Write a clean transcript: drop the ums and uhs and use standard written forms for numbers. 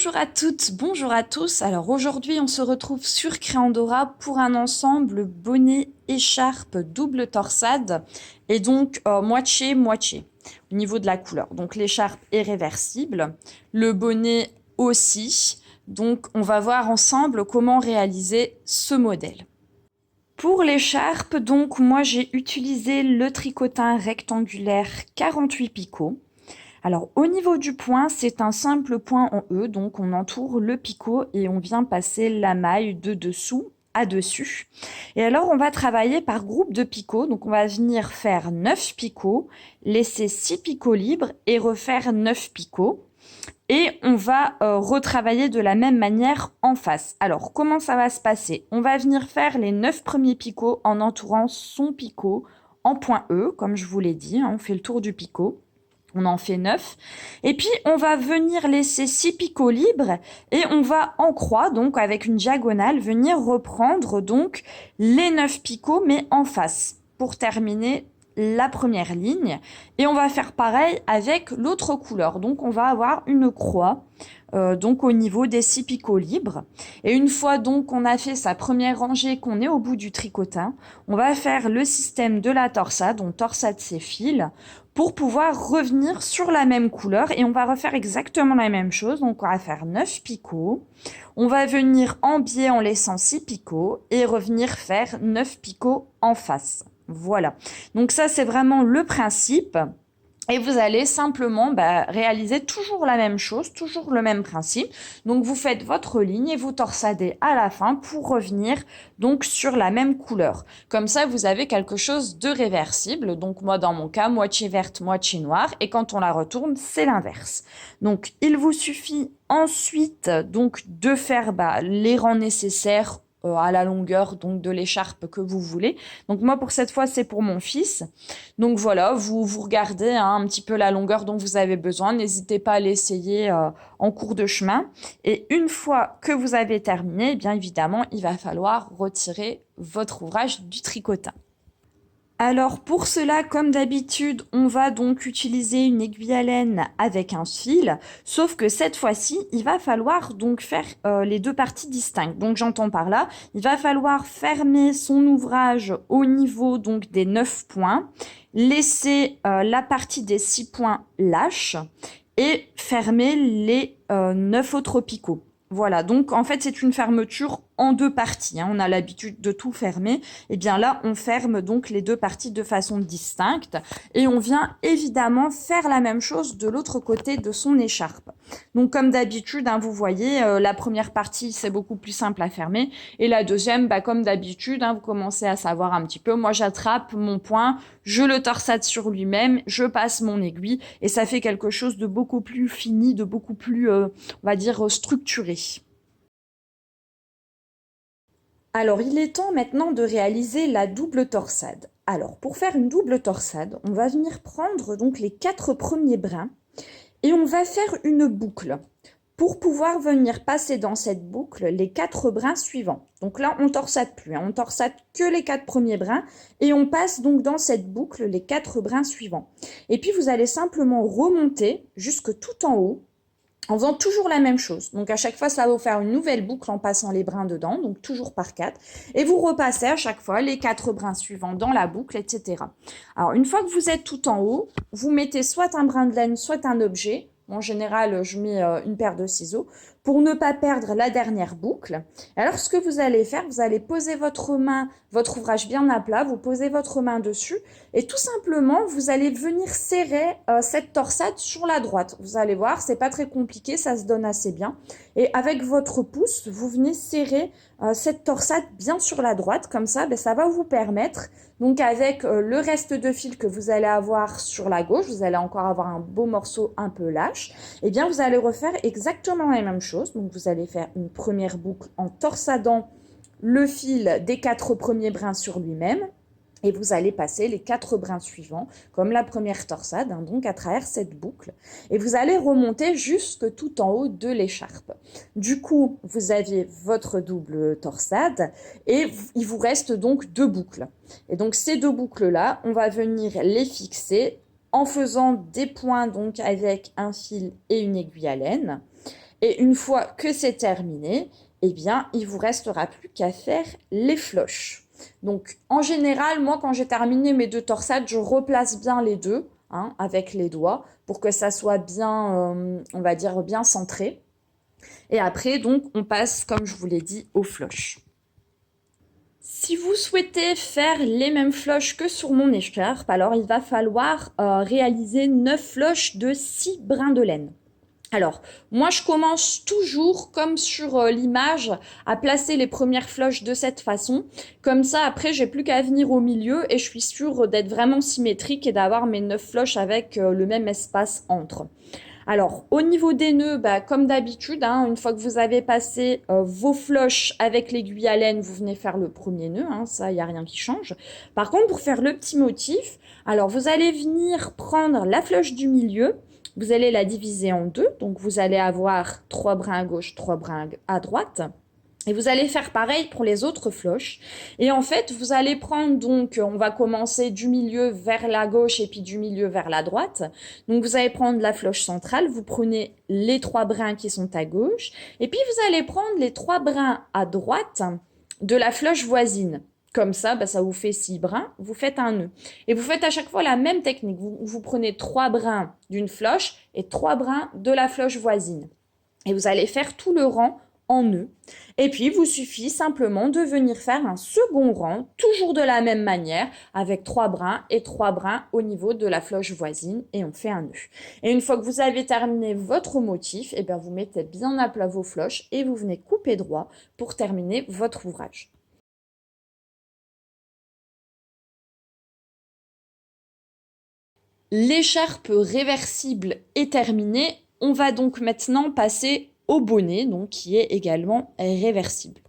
Bonjour à toutes, bonjour à tous. Alors aujourd'hui, on se retrouve sur Créandora pour un ensemble bonnet écharpe double torsade et donc moitié-moitié au niveau de la couleur. Donc l'écharpe est réversible, le bonnet aussi. Donc on va voir ensemble comment réaliser ce modèle. Pour l'écharpe, donc moi j'ai utilisé le tricotin rectangulaire 48 picots. Alors au niveau du point, c'est un simple point en E, donc on entoure le picot et on vient passer la maille de dessous à dessus. Et alors on va travailler par groupe de picots, donc on va venir faire 9 picots, laisser 6 picots libres et refaire 9 picots. Et on va retravailler de la même manière en face. Alors comment ça va se passer? On va venir faire les 9 premiers picots en entourant son picot en point E, comme je vous l'ai dit, on fait le tour du picot. On en fait 9. Et puis, on va venir laisser 6 picots libres et on va en croix, donc avec une diagonale, venir reprendre donc les 9 picots, mais en face, pour terminer la première ligne. Et on va faire pareil avec l'autre couleur. Donc, on va avoir une croix donc au niveau des 6 picots libres. Et une fois donc qu'on a fait sa première rangée, qu'on est au bout du tricotin, on va faire le système de la torsade, on torsade ses fils pour pouvoir revenir sur la même couleur et on va refaire exactement la même chose. Donc on va faire 9 picots, on va venir en biais en laissant 6 picots et revenir faire 9 picots en face. Voilà, donc ça c'est vraiment le principe. Et vous allez simplement réaliser toujours la même chose, toujours le même principe. Donc vous faites votre ligne et vous torsadez à la fin pour revenir donc sur la même couleur. Comme ça, vous avez quelque chose de réversible. Donc moi, dans mon cas, moitié verte, moitié noire. Et quand on la retourne, c'est l'inverse. Donc il vous suffit ensuite donc de faire les rangs nécessaires à la longueur donc de l'écharpe que vous voulez. Donc moi pour cette fois c'est pour mon fils. Donc voilà, vous regardez un petit peu la longueur dont vous avez besoin. N'hésitez pas à l'essayer en cours de chemin. Et une fois que vous avez terminé, bien évidemment, il va falloir retirer votre ouvrage du tricotin. Alors pour cela, comme d'habitude, on va donc utiliser une aiguille à laine avec un fil, sauf que cette fois-ci, il va falloir donc faire les deux parties distinctes. Donc j'entends par là, il va falloir fermer son ouvrage au niveau donc des 9 points, laisser la partie des 6 points lâche et fermer les 9 autres picots. Voilà, donc en fait c'est une fermeture en deux parties. On a l'habitude de tout fermer. Et bien là, on ferme donc les deux parties de façon distincte. Et on vient évidemment faire la même chose de l'autre côté de son écharpe. Donc comme d'habitude, vous voyez, la première partie c'est beaucoup plus simple à fermer. Et la deuxième, comme d'habitude, vous commencez à savoir un petit peu. Moi j'attrape mon point, je le torsade sur lui-même, je passe mon aiguille. Et ça fait quelque chose de beaucoup plus fini, de beaucoup plus, on va dire, structuré. Alors, il est temps maintenant de réaliser la double torsade. Alors, pour faire une double torsade, on va venir prendre donc les 4 premiers brins et on va faire une boucle pour pouvoir venir passer dans cette boucle les 4 brins suivants. Donc là, on torsade plus, on torsade que les 4 premiers brins et on passe donc dans cette boucle les 4 brins suivants. Et puis, vous allez simplement remonter jusque tout en haut en faisant toujours la même chose. Donc à chaque fois, ça va vous faire une nouvelle boucle en passant les brins dedans, donc toujours par 4. Et vous repassez à chaque fois les 4 brins suivants dans la boucle, etc. Alors une fois que vous êtes tout en haut, vous mettez soit un brin de laine, soit un objet. En général, je mets une paire de ciseaux pour ne pas perdre la dernière boucle. Alors ce que vous allez faire, vous allez poser votre main, votre ouvrage bien à plat, vous posez votre main dessus et tout simplement, vous allez venir serrer cette torsade sur la droite. Vous allez voir, c'est pas très compliqué, ça se donne assez bien. Et avec votre pouce, vous venez serrer cette torsade bien sur la droite, comme ça, ça va vous permettre, donc avec le reste de fil que vous allez avoir sur la gauche, vous allez encore avoir un beau morceau un peu lâche, et bien vous allez refaire exactement la même chose. Donc vous allez faire une première boucle en torsadant le fil des 4 premiers brins sur lui-même. Et vous allez passer les 4 brins suivants, comme la première torsade, donc à travers cette boucle. Et vous allez remonter jusque tout en haut de l'écharpe. Du coup, vous aviez votre double torsade et il vous reste donc 2 boucles. Et donc ces 2 boucles-là, on va venir les fixer en faisant des points donc avec un fil et une aiguille à laine. Et une fois que c'est terminé, eh bien, il vous restera plus qu'à faire les floches. Donc, en général, moi, quand j'ai terminé mes 2 torsades, je replace bien les deux, hein, avec les doigts, pour que ça soit bien, on va dire, bien centré. Et après, donc, on passe, comme je vous l'ai dit, aux floches. Si vous souhaitez faire les mêmes floches que sur mon écharpe, alors il va falloir réaliser 9 floches de 6 brins de laine. Alors, moi, je commence toujours, comme sur l'image, à placer les premières floches de cette façon. Comme ça, après, j'ai plus qu'à venir au milieu et je suis sûre d'être vraiment symétrique et d'avoir mes 9 floches avec le même espace entre. Alors, au niveau des nœuds, bah, comme d'habitude, hein, une fois que vous avez passé vos floches avec l'aiguille à laine, vous venez faire le premier nœud, hein, ça, il n'y a rien qui change. Par contre, pour faire le petit motif, alors vous allez venir prendre la floche du milieu, vous allez la diviser en deux, donc vous allez avoir 3 brins à gauche, 3 brins à droite. Et vous allez faire pareil pour les autres floches. Et en fait, vous allez prendre donc, on va commencer du milieu vers la gauche et puis du milieu vers la droite. Donc vous allez prendre la floche centrale, vous prenez les 3 brins qui sont à gauche, et puis vous allez prendre les 3 brins à droite de la floche voisine. Comme ça, bah, ça vous fait 6 brins, vous faites un nœud. Et vous faites à chaque fois la même technique. Vous prenez 3 brins d'une floche et 3 brins de la floche voisine. Et vous allez faire tout le rang en nœud. Et puis, il vous suffit simplement de venir faire un second rang, toujours de la même manière, avec 3 brins et 3 brins au niveau de la floche voisine, et on fait un nœud. Et une fois que vous avez terminé votre motif, eh bien, vous mettez bien à plat vos floches et vous venez couper droit pour terminer votre ouvrage. L'écharpe réversible est terminée. On va donc maintenant passer au bonnet, donc qui est également réversible.